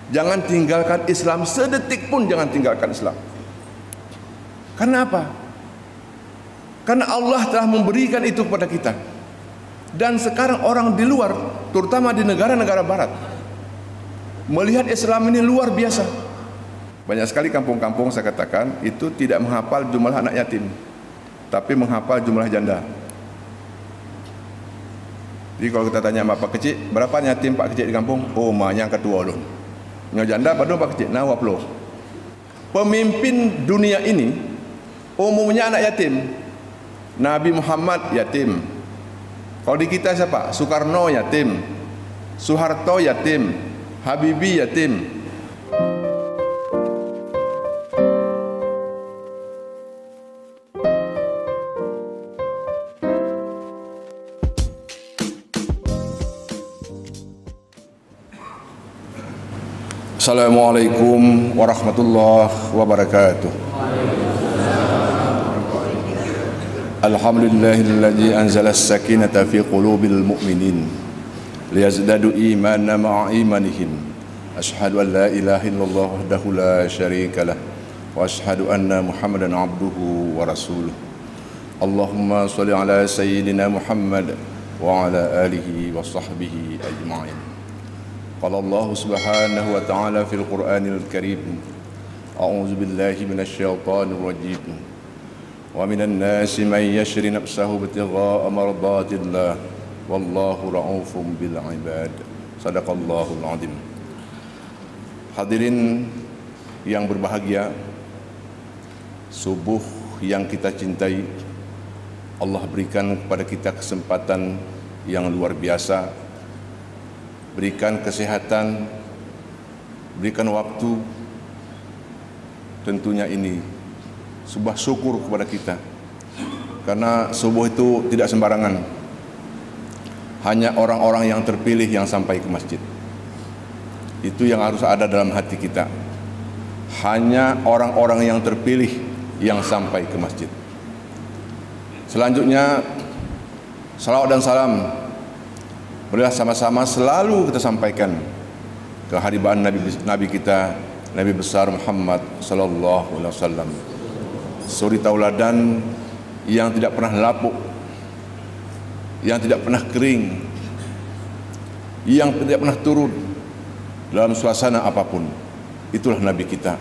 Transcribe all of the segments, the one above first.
Jangan tinggalkan Islam sedetik pun, jangan tinggalkan Islam. Karena apa? Karena Allah telah memberikan itu kepada kita. Dan sekarang orang di luar, terutama di negara-negara barat, melihat Islam ini luar biasa. Banyak sekali kampung-kampung saya katakan itu tidak menghafal jumlah anak yatim, tapi menghafal jumlah janda. Jadi kalau kita tanya sama Pak Kecik, berapa yatim Pak Kecik di kampung? Oh, maknya ketua ulun. Yang janda pada Pak Kecik, nah 20. Pemimpin dunia ini umumnya anak yatim. Nabi Muhammad yatim. Kalau di kita siapa? Soekarno yatim, Soeharto yatim, Habibie yatim. Assalamualaikum warahmatullahi wabarakatuh. Alhamdulillahilladzi anzala as-sakinata fi qulubil mu'minin liyazdadu imanan ma'a imanihim. Asyhadu an la ilaha illallah wahdahu la syarika lah wa asyhadu anna Muhammadan abduhu wa rasuluh. Allahumma shalli ala sayyidina Muhammad wa ala alihi wa sahbihi ajma'in. Qala Allah subhanahu wa ta'ala fil Qur'anil Karim. A'udzu billahi minasy syaithanir rajim. Wa minan nasi man yashri nafsahu ibtigha'a mardatillah wallahu ra'ufum bil 'ibad. Shadaqallahul 'azim. Hadirin yang berbahagia, subuh yang kita cintai, Allah berikan kepada kita kesempatan yang luar biasa, berikan kesehatan, berikan waktu. Tentunya ini sebuah syukur kepada kita, karena subuh itu tidak sembarangan. Hanya orang-orang yang terpilih yang sampai ke masjid. Itu yang harus ada dalam hati kita. Hanya orang-orang yang terpilih yang sampai ke masjid. Selanjutnya, salawat dan salam marilah sama-sama selalu kita sampaikan ke haribaan Nabi kita, Nabi besar Muhammad sallallahu alaihi wasallam. Suri tauladan yang tidak pernah lapuk, yang tidak pernah kering, yang tidak pernah turun dalam suasana apapun. Itulah Nabi kita.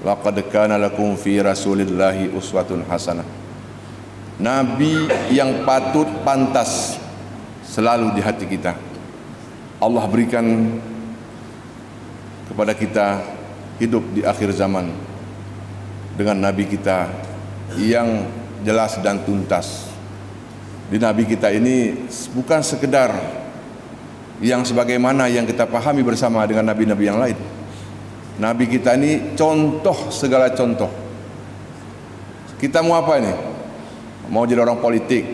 Laqad kana lakum fi Rasulillahi uswatun hasanah. Nabi yang patut, pantas selalu di hati kita. Allah berikan kepada kita hidup di akhir zaman dengan Nabi kita yang jelas dan tuntas. Di Nabi kita ini bukan sekedar yang sebagaimana yang kita pahami bersama dengan Nabi-Nabi yang lain. Nabi kita ini contoh segala contoh. Kita mau apa ini? Mau jadi orang politik?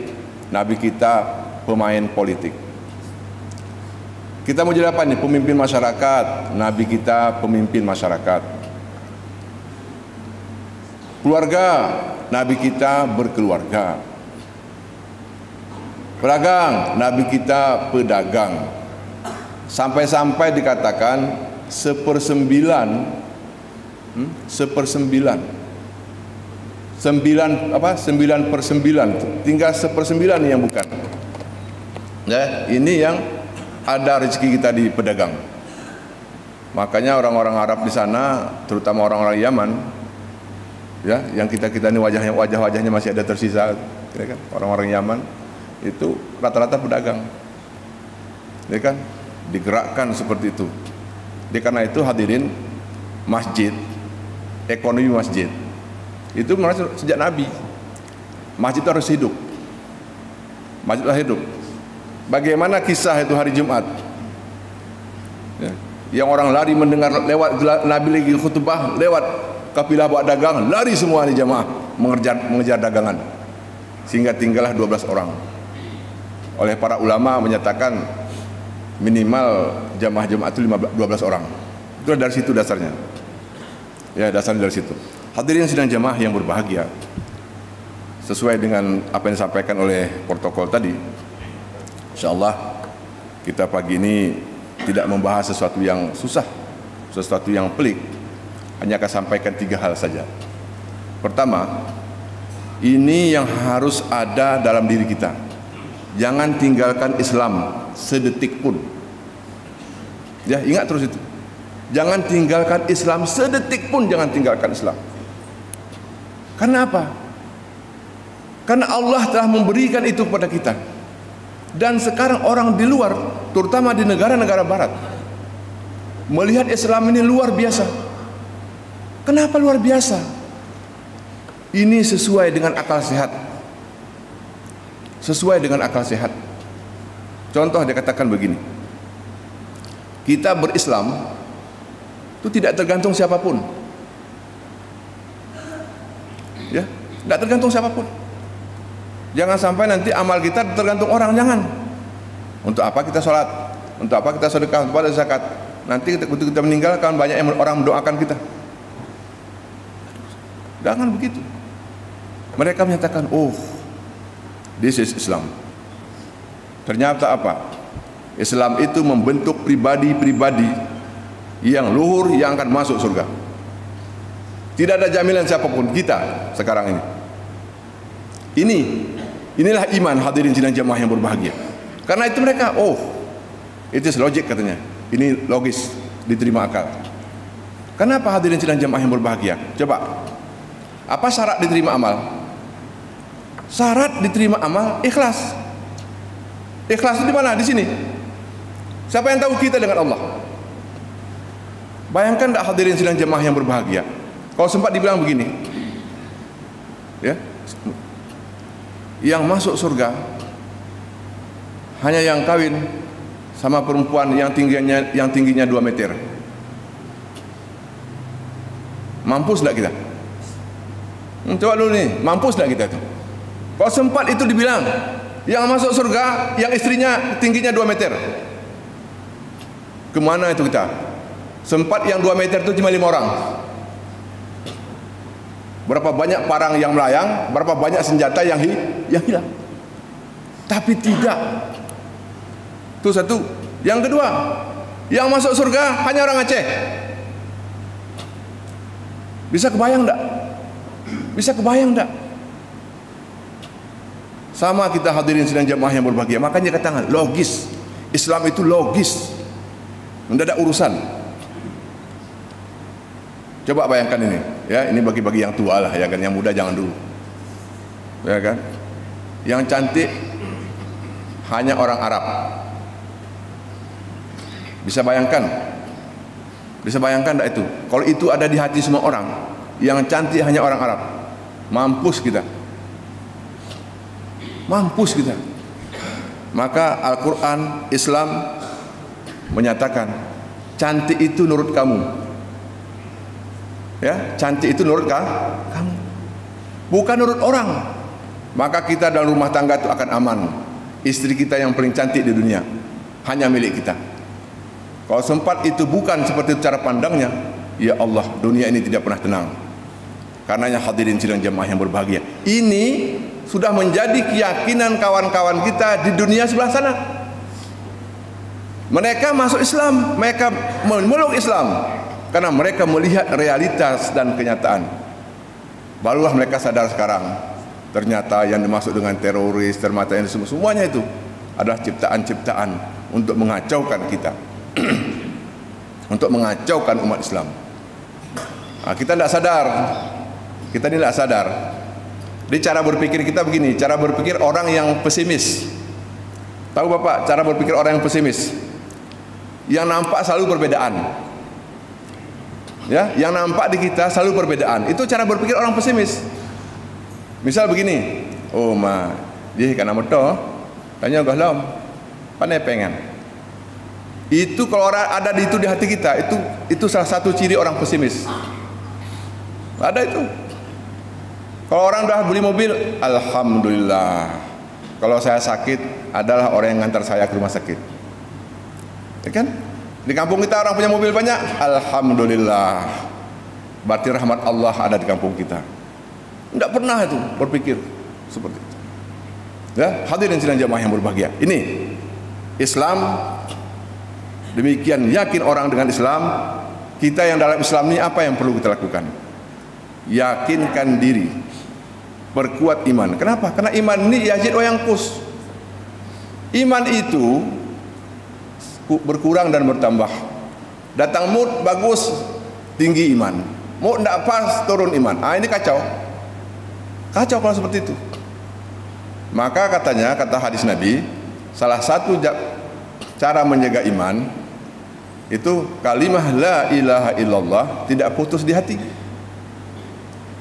Nabi kita pemain politik. Kita mau jadi apa nih? Pemimpin masyarakat. Nabi kita pemimpin masyarakat. Keluarga, Nabi kita berkeluarga. Pedagang, Nabi kita pedagang. Sampai-sampai dikatakan 1/9 tinggal 1/9 yang bukan. Ya, ini yang ada rezeki kita di pedagang. Makanya orang-orang Arab di sana, terutama orang-orang Yaman, ya, yang kita ini wajah-wajahnya masih ada tersisa, ya kan? Orang-orang Yaman itu rata-rata pedagang, ya kan? Digerakkan seperti itu. Karena itu hadirin, masjid, ekonomi masjid itu sejak Nabi. Masjid itu harus hidup. Masjid harus hidup. Bagaimana kisah itu hari Jumat, ya, yang orang lari mendengar lewat Nabi lagi khutbah, lewat kafilah bawa dagang, lari semua di jamaah mengejar dagangan, sehingga tinggallah 12 orang. Oleh para ulama menyatakan minimal jamaah Jumat itu 12 orang. Itu dari situ dasarnya. Ya, dasarnya dari situ. Hadirin sidang jamaah yang berbahagia, sesuai dengan apa yang disampaikan oleh protokol tadi, insyaallah kita pagi ini tidak membahas sesuatu yang susah, sesuatu yang pelik, hanya akan sampaikan 3 hal saja. Pertama, ini yang harus ada dalam diri kita. Jangan tinggalkan Islam sedetik pun. Ya, ingat terus itu. Jangan tinggalkan Islam sedetik pun, jangan tinggalkan Islam. Karena apa? Karena Allah telah memberikan itu kepada kita. Dan sekarang orang di luar, terutama di negara-negara barat, melihat Islam ini luar biasa. Kenapa luar biasa? Ini sesuai dengan akal sehat. Sesuai dengan akal sehat. Contoh dia katakan begini. Kita berislam itu tidak tergantung siapapun. Ya, tidak tergantung siapapun. Jangan sampai nanti amal kita tergantung orang, jangan. Untuk apa kita sholat? Untuk apa kita sedekah? Untuk apa zakat? Nanti ketika kita meninggal kan banyak yang orang mendoakan kita. Jangan begitu. Mereka menyatakan, oh, this is Islam. Ternyata apa? Islam itu membentuk pribadi-pribadi yang luhur yang akan masuk surga. Tidak ada jaminan siapapun kita sekarang ini. Inilah iman, hadirin sidang jamaah yang berbahagia. Karena itu mereka, oh, it is logic katanya. Ini logis, diterima akal. Kenapa hadirin sidang jamaah yang berbahagia? Coba, apa syarat diterima amal? Syarat diterima amal ikhlas. Ikhlas itu di mana? Di sini. Siapa yang tahu kita dengan Allah? Bayangkan tak hadirin sidang jamaah yang berbahagia, kalau sempat dibilang begini, ya, yang masuk surga hanya yang kawin sama perempuan yang tingginya 2 meter. Mampus enggak kita? Coba dulu nih, mampus enggak kita tuh? Kalau sempat itu dibilang yang masuk surga yang istrinya tingginya 2 meter. Kemana itu kita? Sempat yang 2 meter itu cuma 5 orang. Berapa banyak parang yang melayang, berapa banyak senjata yang hilang. Tapi tidak. Itu satu. Yang kedua, yang masuk surga hanya orang Aceh. Bisa kebayang enggak? Bisa kebayang enggak? Sama kita hadirin sidang jamaah yang berbahagia. Makanya katakan logis. Islam itu logis. Mendadak urusan. Coba bayangkan ini, ya, ini bagi-bagi yang tua lah, ya kan, yang muda jangan dulu, ya kan. Yang cantik hanya orang Arab. Bisa bayangkan enggak itu? Kalau itu ada di hati semua orang, yang cantik hanya orang Arab, mampus kita. Mampus kita. Maka Al-Quran, Islam menyatakan cantik itu nurut kamu. Ya, cantik itu nurut kamu, bukan nurut orang. Maka kita dalam rumah tangga itu akan aman. Istri kita yang paling cantik di dunia hanya milik kita. Kalau sempat itu bukan seperti cara pandangnya, ya Allah, dunia ini tidak pernah tenang. Karenanya hadirin sidang jamaah yang berbahagia, ini sudah menjadi keyakinan kawan-kawan kita di dunia sebelah sana. Mereka masuk Islam, mereka memeluk Islam karena mereka melihat realitas dan kenyataan. Barulah mereka sadar sekarang, ternyata yang dimaksud dengan teroris, ternyata yang semuanya itu adalah ciptaan-ciptaan untuk mengacaukan kita, untuk mengacaukan umat Islam. Nah, kita tidak sadar, kita ini tidak sadar. Di cara berpikir kita begini, cara berpikir orang yang pesimis. Tahu Bapak, cara berpikir orang yang pesimis, yang nampak selalu perbedaan. Ya, yang nampak di kita selalu perbedaan. Itu cara berpikir orang pesimis. Misal begini, oh dia karena motor, tanya gahlom, pandai pengen. Itu kalau orang ada di hati kita, itu salah satu ciri orang pesimis. Ada itu. Kalau orang dah beli mobil, alhamdulillah. Kalau saya sakit, adalah orang yang ngantar saya ke rumah sakit. Ya kan? Di kampung kita orang punya mobil banyak, alhamdulillah. Berarti rahmat Allah ada di kampung kita. Tidak pernah itu berpikir seperti itu. Ya, hadirin sidang jamaah yang berbahagia. Ini Islam, demikian yakin orang dengan Islam, kita yang dalam Islam ini apa yang perlu kita lakukan? Yakinkan diri, perkuat iman. Kenapa? Karena iman ini yazid wa yanqus. Iman itu berkurang dan bertambah. Datang mood bagus, tinggi iman. Mood tidak pas, turun iman. Ini kacau. Kacau kalau seperti itu. Maka katanya, kata hadis Nabi, salah satu cara menjaga iman itu kalimah la ilaha illallah tidak putus di hati.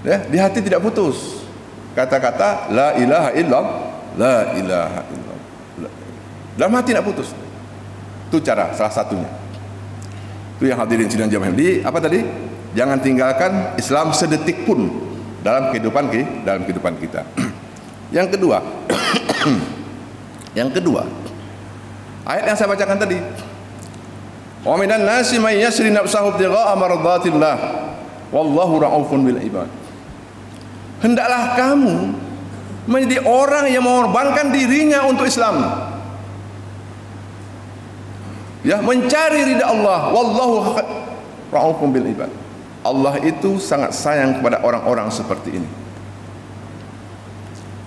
Ya, di hati tidak putus. Kata-kata la ilaha illallah, la ilaha illallah. Dalam hati tidak putus. Itu cara salah satunya. Itu yang hadirin sidang jamaah. Jadi apa tadi? Jangan tinggalkan Islam sedetik pun dalam kehidupan kita. Yang kedua, ayat yang saya bacakan tadi. Wa minan nasi may yasri nafsahu ibtigha'a mardatillah wallahu ra'ufun bil ibad. Hendaklah kamu menjadi orang yang mengorbankan dirinya untuk Islam. Ya, mencari ridha Allah, wallahu ra'ufun bil ibad. Allah itu sangat sayang kepada orang-orang seperti ini.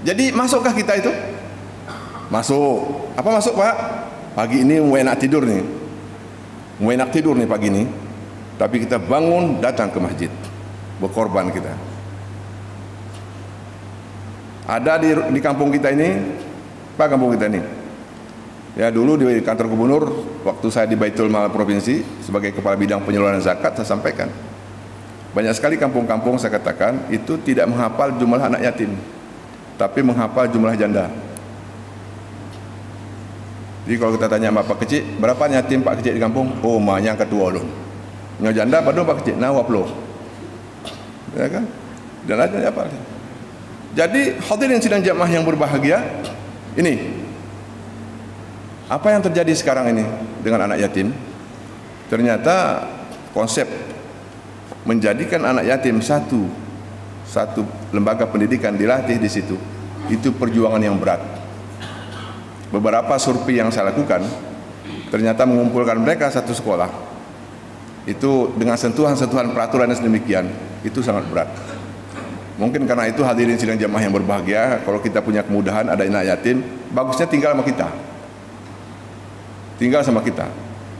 Jadi masukkah kita itu? Masuk. Apa masuk, Pak? Pagi ini mau enak tidur nih. Mau enak tidur nih pagi ini. Tapi kita bangun datang ke masjid. Berkorban kita. Ada di kampung kita ini, Pak, kampung kita ini. Ya, dulu di kantor gubernur waktu saya di Baitul Mal Provinsi sebagai kepala bidang penyaluran zakat, saya sampaikan banyak sekali kampung-kampung saya katakan itu tidak menghafal jumlah anak yatim, tapi menghafal jumlah janda. Jadi kalau kita tanya sama Pak Kecik, berapa yatim Pak Kecik di kampung? Oh, yang kedua loh. Yang janda pada Pak Kecik, nawap loh. Ya kan? Dan ada apa? Jadi hadirin sidang jamaah yang berbahagia, ini apa yang terjadi sekarang ini dengan anak yatim? Ternyata konsep menjadikan anak yatim satu lembaga pendidikan dilatih di situ, itu perjuangan yang berat. Beberapa survei yang saya lakukan ternyata mengumpulkan mereka satu sekolah itu dengan sentuhan-sentuhan peraturan yang sedemikian, itu sangat berat. Mungkin karena itu hadirin sidang jamaah yang berbahagia, kalau kita punya kemudahan ada anak yatim, bagusnya tinggal sama kita. Tinggal sama kita.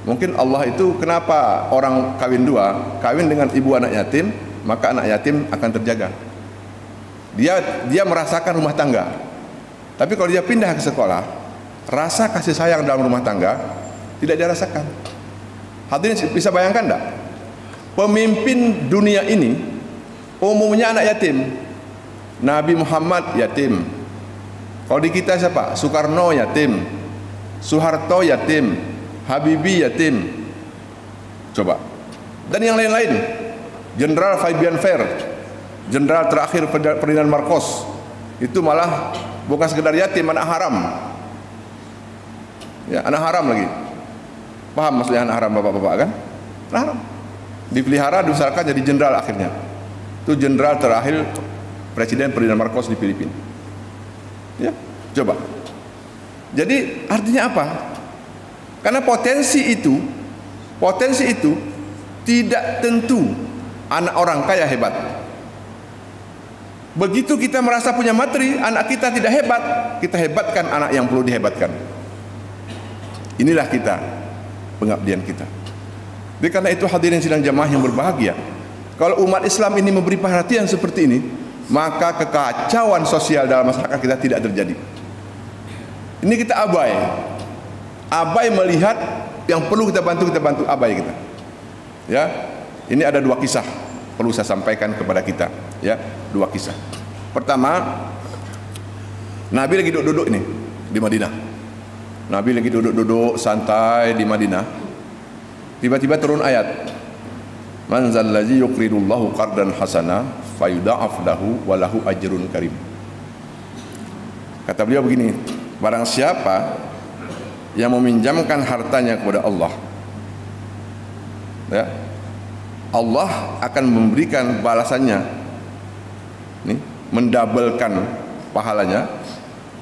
Mungkin Allah itu kenapa orang kawin dengan ibu anak yatim, maka anak yatim akan terjaga. Dia merasakan rumah tangga. Tapi kalau dia pindah ke sekolah, rasa kasih sayang dalam rumah tangga tidak dirasakan. Hadirin bisa bayangkan enggak? Pemimpin dunia ini umumnya anak yatim. Nabi Muhammad yatim. Kalau di kita siapa? Soekarno yatim, Soeharto yatim, Habibie yatim. Coba. Dan yang lain-lain. Jenderal Fabian Fair, jenderal terakhir Ferdinand Marcos, itu malah bukan sekedar yatim, anak haram. Ya, anak haram lagi. Paham maksudnya anak haram, bapak-bapak kan? Anak haram. Dipelihara, dibesarkan jadi jenderal akhirnya. Itu jenderal terakhir Presiden Ferdinand Marcos di Filipina. Ya, coba. Jadi artinya apa? Karena potensi itu tidak tentu anak orang kaya hebat. Begitu kita merasa punya materi, anak kita tidak hebat, kita hebatkan anak yang perlu dihebatkan. Inilah kita, pengabdian kita. Jadi karena itu hadirin sidang jamaah yang berbahagia, kalau umat Islam ini memberi perhatian seperti ini, maka kekacauan sosial dalam masyarakat kita tidak terjadi. Ini kita abai melihat yang perlu kita bantu abai kita. Ya, ini ada dua kisah perlu saya sampaikan kepada kita. Ya, dua kisah. Pertama, Nabi lagi duduk-duduk ini di Madinah. Nabi lagi duduk-duduk santai di Madinah. Tiba-tiba turun ayat. Man zallazi yuqridullahu qardan hasana fayudha'af lahu wa lahu ajrun karim. Kata beliau begini, barang siapa yang meminjamkan hartanya kepada Allah, ya, Allah akan memberikan balasannya, nih, mendabelkan pahalanya,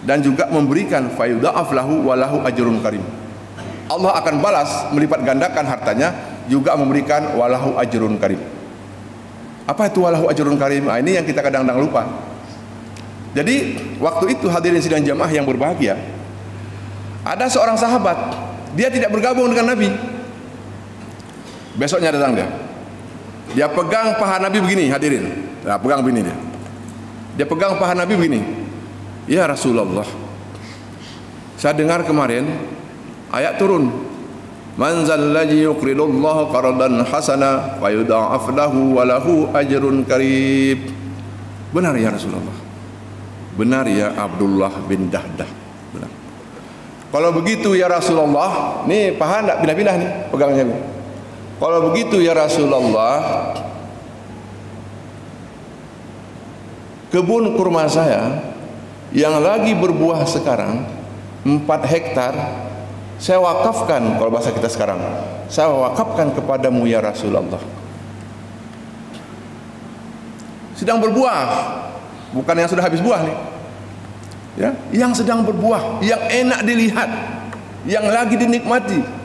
dan juga memberikan fayudha'af lahu wa lahu ajrun karim. Allah akan balas, melipat gandakan hartanya, juga memberikan walahu ajrun karim. Apa itu walahu ajrun karim? Nah, ini yang kita kadang-kadang lupa. Jadi waktu itu hadirin sidang jamaah yang berbahagia, ada seorang sahabat, dia tidak bergabung dengan Nabi. Besoknya datang dia pegang paha Nabi begini, hadirin. Nah, pegang begini dia pegang paha Nabi begini. Ya Rasulullah, saya dengar kemarin ayat turun, man zalladzi yuqridullaha qardan hasana wa yudha'af lahu wa lahu ajrun karim. Benar ya Rasulullah, benar ya Abdullah bin Dahdah, benar. Kalau begitu ya Rasulullah, nih paha enggak pindah-pindah nih pegangnya. Kalau begitu ya Rasulullah, kebun kurma saya yang lagi berbuah sekarang 4 hektar saya wakafkan, kalau bahasa kita sekarang, saya wakafkan kepadamu ya Rasulullah. Sedang berbuah, bukan yang sudah habis buah nih, ya, yang sedang berbuah, yang enak dilihat, yang lagi dinikmati.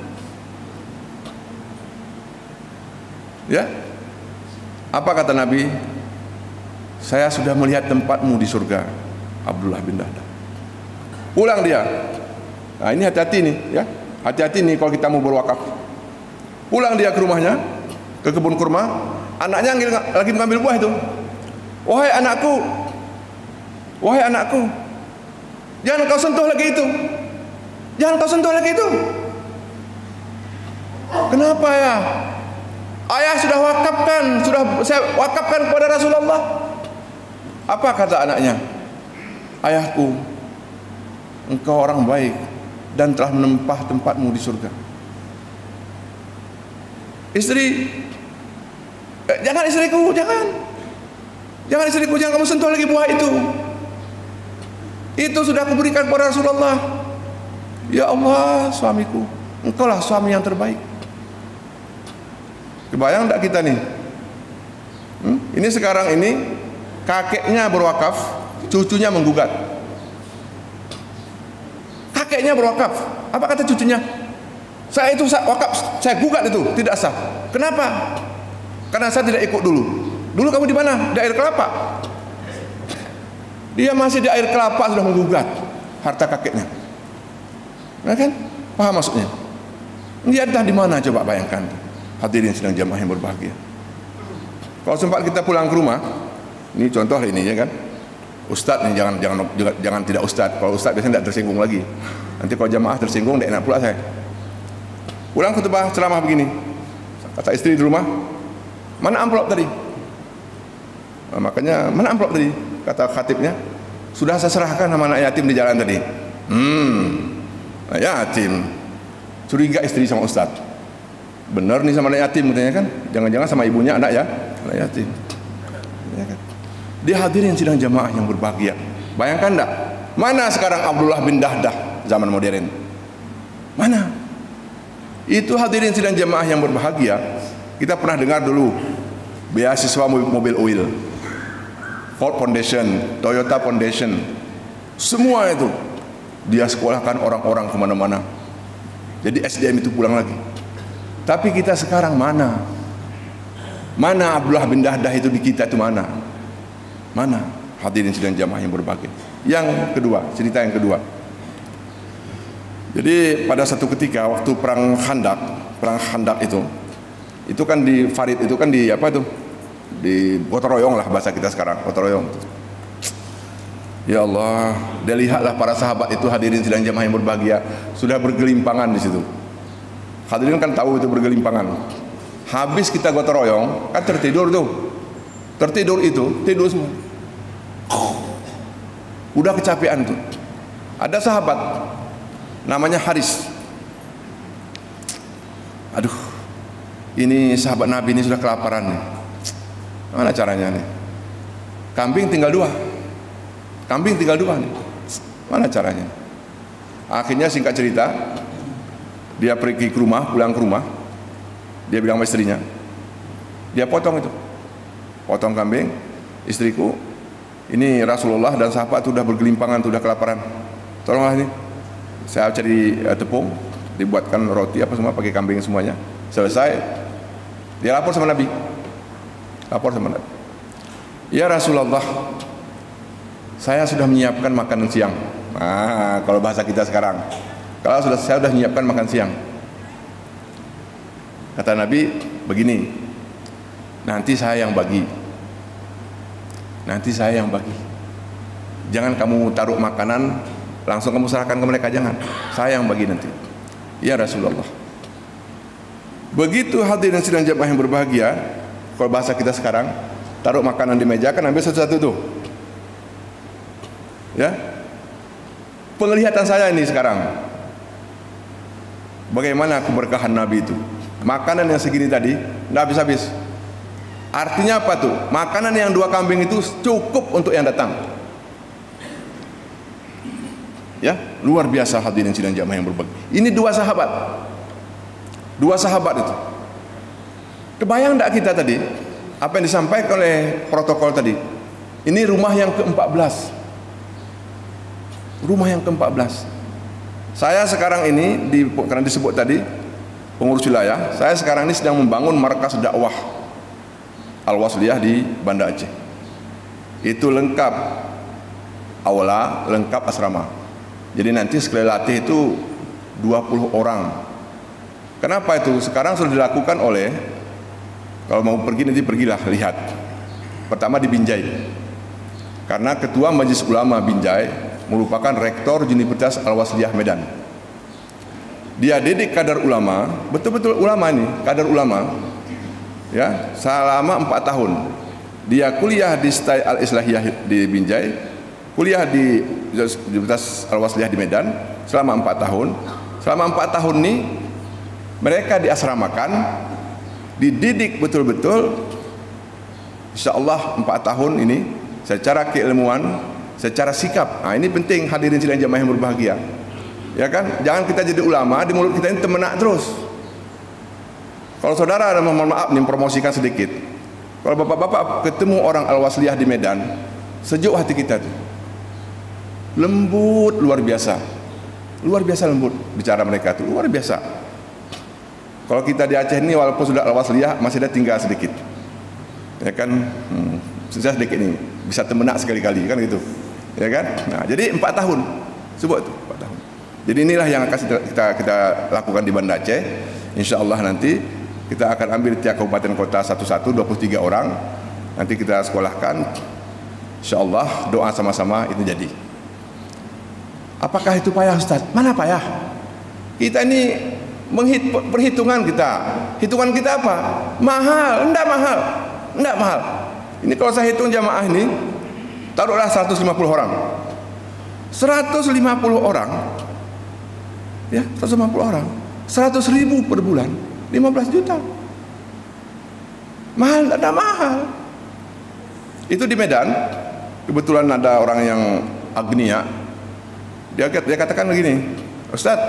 Ya, apa kata Nabi? Saya sudah melihat tempatmu di surga, Abdullah bin Dahdah. Pulang dia. Nah, ini hati-hati nih, ya, hati-hati nih kalau kita mau berwakaf. Pulang dia ke rumahnya, ke kebun kurma. Anaknya lagi mengambil buah itu. Wahai anakku, jangan kau sentuh lagi itu, jangan kau sentuh lagi itu. Kenapa ya? Ayah sudah wakafkan, sudah saya wakafkan kepada Rasulullah. Apa kata anaknya? Ayahku, engkau orang baik dan telah menempah tempatmu di surga. Istri, jangan istriku, jangan istriku, jangan kamu sentuh lagi buah itu. Itu sudah aku berikan kepada Rasulullah. Ya Allah, suamiku, engkau lah suami yang terbaik. Kebayang enggak kita nih? Ini sekarang ini kakeknya berwakaf, cucunya menggugat. Kakeknya berwakaf, apa kata cucunya? Saya itu wakaf, saya gugat itu, tidak sah. Kenapa? Karena saya tidak ikut dulu. Dulu kamu di mana? Di Air Kelapa. Dia masih di Air Kelapa sudah menggugat harta kakeknya. Nah kan? Paham maksudnya? Dia entah di mana, coba bayangkan. Hadirin sedang jamaah yang berbahagia. Kalau sempat kita pulang ke rumah, ini contoh ini ya kan, Ustadz nih, jangan tidak Ustadz. Kalau Ustadz biasanya tidak tersinggung lagi. Nanti kalau jamaah tersinggung, tidak enak pula saya. Pulang khutbah ceramah begini, kata istri di rumah, mana amplop tadi? Nah, makanya mana amplop tadi? Kata khatibnya, sudah saya serahkan sama anak yatim di jalan tadi. Anak yatim. Curiga istri sama Ustadz. Benar nih sama anak yatim katanya kan, jangan-jangan sama ibunya anak yatim. Ya kan? Dia hadirin sidang jamaah yang berbahagia. Bayangkan enggak? Mana sekarang Abdullah bin Dahdah zaman modern? Mana? Itu hadirin sidang jamaah yang berbahagia. Kita pernah dengar dulu beasiswa mobil oil, Ford Foundation, Toyota Foundation, semua itu dia sekolahkan orang-orang kemana-mana. Jadi SDM itu pulang lagi. Tapi kita sekarang mana? Mana Abdullah bin Dahdah itu di kita itu mana? Mana? Hadirin sidang jamaah yang berbahagia. Yang kedua, cerita yang kedua. Jadi pada satu ketika waktu perang Khandak itu kan di Farid, itu kan di apa itu? Di gotong royong lah bahasa kita sekarang, gotong royong. Ya Allah, dia lihatlah para sahabat itu, hadirin sidang jamaah yang berbahagia, sudah bergelimpangan di situ. Hadirin kan tahu itu bergelimpangan. Habis kita gotong royong, kan tertidur tuh. Tertidur itu, tidur semua. Udah kecapean tuh. Ada sahabat namanya Haris. Aduh, ini sahabat Nabi ini sudah kelaparan nih. Mana caranya nih? Kambing tinggal 2. Kambing tinggal 2 nih. Mana caranya? Akhirnya singkat cerita, dia pergi ke rumah, pulang ke rumah. Dia bilang sama istrinya, dia potong itu, potong kambing. Istriku, ini Rasulullah dan sahabat itu sudah bergelimpangan, sudah kelaparan. Tolonglah ini, saya cari tepung, dibuatkan roti apa semua pakai kambing semuanya. Selesai, Dia lapor sama Nabi. Lapor sama Nabi. Ya Rasulullah, saya sudah menyiapkan makanan siang. Kalau bahasa kita sekarang, saya sudah menyiapkan makan siang. Kata Nabi begini, nanti saya yang bagi. Nanti saya yang bagi. Jangan kamu taruh makanan langsung kamu serahkan ke mereka, jangan. Saya yang bagi nanti. Ya Rasulullah. Begitu hadirin sidang jamaah yang berbahagia, kalau bahasa kita sekarang, taruh makanan di meja, kan ambil satu-satu tuh. Ya. Penglihatan saya ini sekarang, bagaimana keberkahan Nabi itu. Makanan yang segini tadi tidak habis-habis. Artinya apa tuh? Makanan yang 2 kambing itu cukup untuk yang datang. Ya, luar biasa hadirin sidang jamaah yang berbahagia. Ini 2 sahabat. 2 sahabat itu. Kebayang enggak kita tadi apa yang disampaikan oleh protokol tadi? Ini rumah yang ke-14. Rumah yang ke-14. Saya sekarang ini karena disebut tadi pengurus wilayah, saya sekarang ini sedang membangun markas dakwah Al-Wasliyah di Banda Aceh. Itu lengkap aula, lengkap asrama. Jadi nanti sekali latih itu 20 orang. Kenapa itu? Sekarang sudah dilakukan oleh, kalau mau pergi nanti pergilah lihat. Pertama di Binjai. Karena ketua Majelis Ulama Binjai merupakan rektor Universitas Al-Wasliyah Medan. Dia didik kadar ulama, betul-betul ulama ini, kadar ulama. Ya, selama 4 tahun. Dia kuliah di Stai Al-Islahiyah di Binjai, kuliah di Universitas Al-Wasliyah di Medan selama 4 tahun. Selama 4 tahun ini mereka diasramakan, dididik betul-betul. Insyaallah 4 tahun ini secara keilmuan, secara sikap. Ini penting hadirin sidang jamaah yang berbahagia. Ya kan? Jangan kita jadi ulama di mulut kita ini temenak terus. Kalau saudara, mohon maaf nih promosikan sedikit. Kalau bapak-bapak ketemu orang Al-Wasliyah di Medan, sejuk hati kita tuh. Lembut luar biasa. Luar biasa lembut bicara mereka tuh, luar biasa. Kalau kita di Aceh ini walaupun sudah Al-Wasliyah masih ada tinggal sedikit. Ya kan? Sudah sedikit nih, bisa temenak sekali-kali kan gitu. Ya kan? Nah, jadi 4 tahun. Sebut tuh 4 tahun. Jadi inilah yang akan kita lakukan di Banda Aceh. Insyaallah nanti kita akan ambil tiap kabupaten kota satu-satu 23 orang. Nanti kita sekolahkan. Insyaallah doa sama-sama itu jadi. Apakah itu payah Ustaz? Mana payah? Kita ini perhitungan kita. Hitungan kita apa? Mahal, enggak mahal. Enggak mahal. Ini kalau saya hitung jamaah ini, taruhlah 150 orang. 150 orang. Ya, 150 orang. 100.000 per bulan, 15 juta. Mahal, ada mahal. Itu di Medan, kebetulan ada orang yang agnia. Dia katakan begini, Ustaz,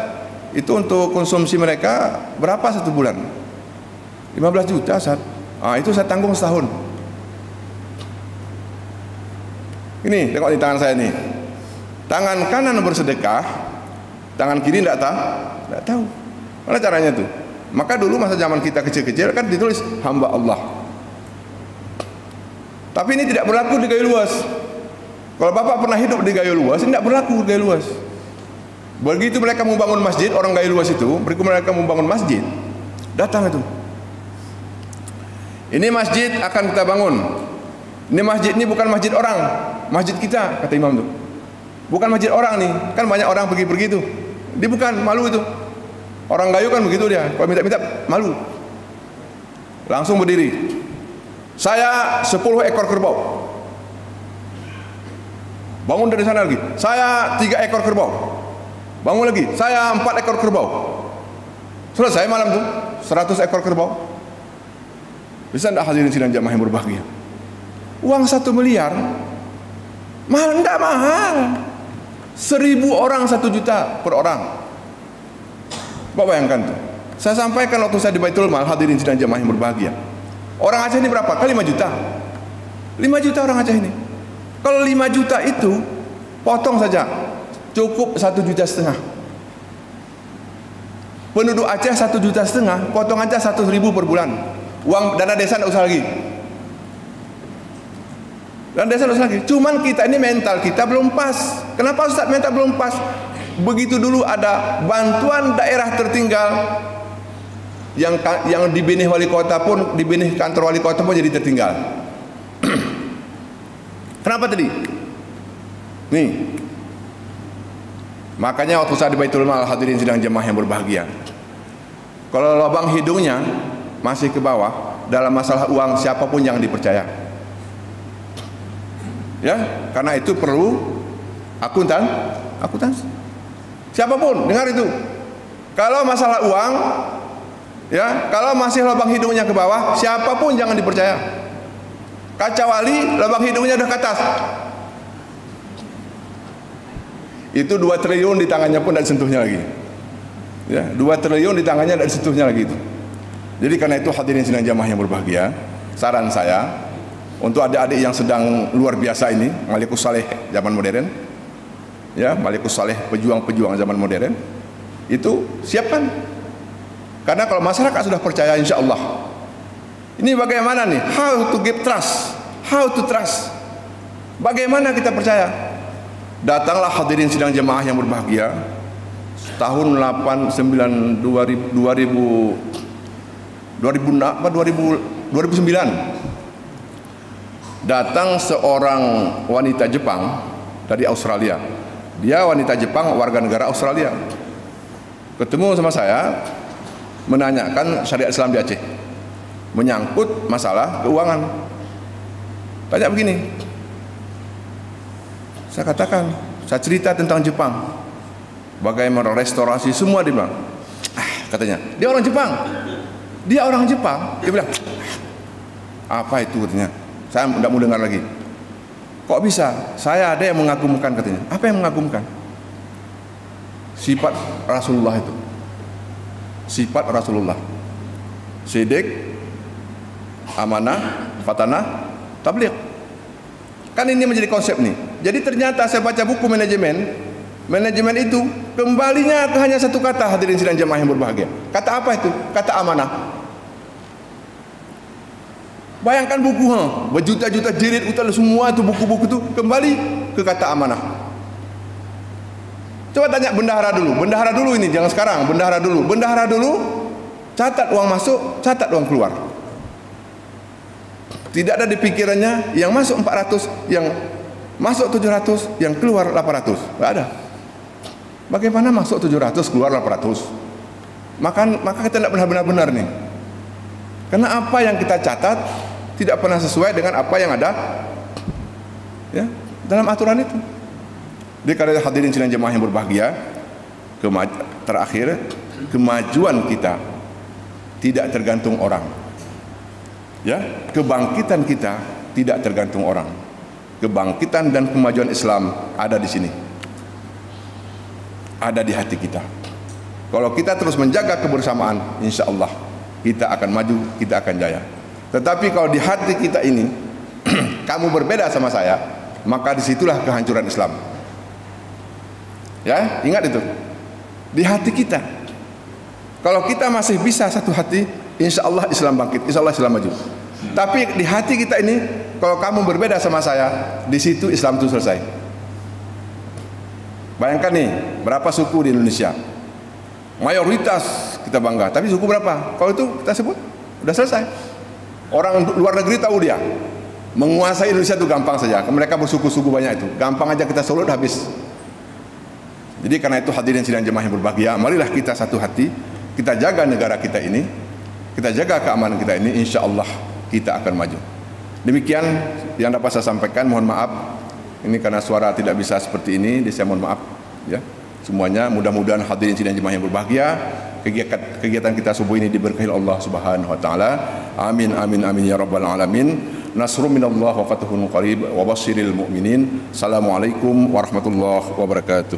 itu untuk konsumsi mereka berapa satu bulan? 15 juta, Ustaz. Itu saya tanggung setahun. Ini, tengok di tangan saya nih. Tangan kanan bersedekah, tangan kiri tidak tahu. Mana caranya tuh? Maka dulu masa zaman kita kecil-kecil kan ditulis hamba Allah. Tapi ini tidak berlaku di Gayo Luas. Kalau bapak pernah hidup di Gayo Luas, ini tidak berlaku di Gayo Luas. Begitu mereka mau bangun masjid, orang Gayo Luas itu, begitu mereka mau bangun masjid, datang itu. Ini masjid akan kita bangun. Ini masjid ini bukan masjid orang, masjid kita, kata imam tuh. Bukan masjid orang nih, kan banyak orang pergi-pergi tuh. Dia bukan, malu itu. Orang Gayo kan begitu dia, kalau minta-minta malu. Langsung berdiri. Saya 10 ekor kerbau. Bangun dari sana lagi. Saya 3 ekor kerbau. Bangun lagi. Saya 4 ekor kerbau. Selesai malam tuh 100 ekor kerbau. Bisa enggak hadirin sidang jamaah yang berbahagia? Uang 1 miliar mahal, enggak mahal. 1.000 orang 1 juta per orang. Bapak bayangkan tuh. Saya sampaikan waktu saya di Baitul Mal, hadirin sidang jamaah yang berbahagia. Orang Aceh ini berapa? Kali 5 juta. 5 juta orang Aceh ini. Kalau 5 juta itu potong saja, cukup 1,5 juta. Penduduk Aceh 1,5 juta, potong aja 100.000 per bulan. Uang dana desa tidak usah lagi. Dana desa tidak usah lagi. Cuman kita ini mental kita belum pas. Kenapa Ustaz mental belum pas? Begitu dulu ada bantuan daerah tertinggal, yang di benih wali kota pun, di benih kantor wali kota pun jadi tertinggal. Kenapa tadi? Nih, makanya waktu saya di Baitul Mal, hadirin sidang jemaah yang berbahagia, kalau lubang hidungnya masih ke bawah dalam masalah uang, siapapun jangan dipercaya. Ya, karena itu perlu akuntansi. Siapapun dengar itu. Kalau masalah uang, ya, kalau masih lubang hidungnya ke bawah, siapapun jangan dipercaya. Kaca wali, lubang hidungnya udah ke atas. Itu 2 triliun di tangannya pun tidak disentuhnya lagi. Ya, 2 triliun di tangannya tidak disentuhnya lagi itu. Jadi karena itu hadirin sidang jamaah yang berbahagia, saran saya untuk adik-adik yang sedang luar biasa ini, Malikus Saleh zaman modern, ya, Malikus Saleh pejuang-pejuang zaman modern, itu siapkan. Karena kalau masyarakat sudah percaya, insya Allah. Ini bagaimana nih? How to give trust? How to trust? Bagaimana kita percaya? Datanglah hadirin sidang jemaah yang berbahagia, tahun 2009 datang seorang wanita Jepang dari Australia. Dia wanita Jepang, warga negara Australia. Ketemu sama saya, menanyakan syariat Islam di Aceh, menyangkut masalah keuangan. Tanya begini, saya katakan, saya cerita tentang Jepang, bagaimana restorasi semua. Dia bilang, katanya, dia orang Jepang. Dia orang Jepang. Dia bilang, apa itu, katanya. Saya tidak mau dengar lagi. Kok bisa? Saya ada yang mengagumkan, katanya. Apa yang mengagumkan? Sifat Rasulullah itu. Sifat Rasulullah. Sidik, amanah, fatanah, tabligh. Kan ini menjadi konsep nih. Jadi ternyata saya baca buku manajemen itu kembalinya ke hanya satu kata, hadirin sidang jemaah yang berbahagia. Kata apa itu? Kata amanah. Bayangkan buku, berjuta-juta jilid utal semua itu buku-buku itu kembali ke kata amanah. Coba tanya bendahara dulu ini, jangan sekarang, bendahara dulu, catat uang masuk, catat uang keluar. Tidak ada di pikirannya yang masuk 400, yang masuk 700, yang keluar 800. Tidak ada. Bagaimana masuk 700, keluar 800? Maka kita tidak benar-benar nih. Karena apa yang kita catat tidak pernah sesuai dengan apa yang ada, ya, dalam aturan itu. Jadi kalau hadirin sidang jemaah yang berbahagia, terakhir, kemajuan kita tidak tergantung orang. Ya, kebangkitan kita tidak tergantung orang. Kebangkitan dan kemajuan Islam ada di sini, ada di hati kita. Kalau kita terus menjaga kebersamaan, insya Allah kita akan maju, kita akan jaya. Tetapi kalau di hati kita ini kamu berbeda sama saya, maka disitulah kehancuran Islam. Ya, ingat itu. Di hati kita. Kalau kita masih bisa satu hati, insya Allah Islam bangkit, insya Allah Islam maju. Tapi di hati kita ini, kalau kamu berbeda sama saya, di situ Islam itu selesai. Bayangkan nih, berapa suku di Indonesia? Mayoritas kita bangga, tapi suku berapa? Kalau itu kita sebut, udah selesai. Orang luar negeri tahu dia, menguasai Indonesia itu gampang saja. Mereka bersuku-suku banyak itu, gampang aja kita sulut habis. Jadi karena itu hadirin sidang jemaah yang berbahagia, marilah kita satu hati, kita jaga negara kita ini, kita jaga keamanan kita ini, insya Allah kita akan maju. Demikian yang dapat saya sampaikan. Mohon maaf, ini karena suara tidak bisa seperti ini, saya mohon maaf ya semuanya. Mudah-mudahan hadirin sidang jemaah yang berbahagia, kegiatan kita subuh ini diberkahi Allah Subhanahu wa taala. Amin amin amin ya rabbal alamin. Nasrun minallah wa fathun qarib wa basyiril mu'minin. Assalamualaikum warahmatullahi wabarakatuh.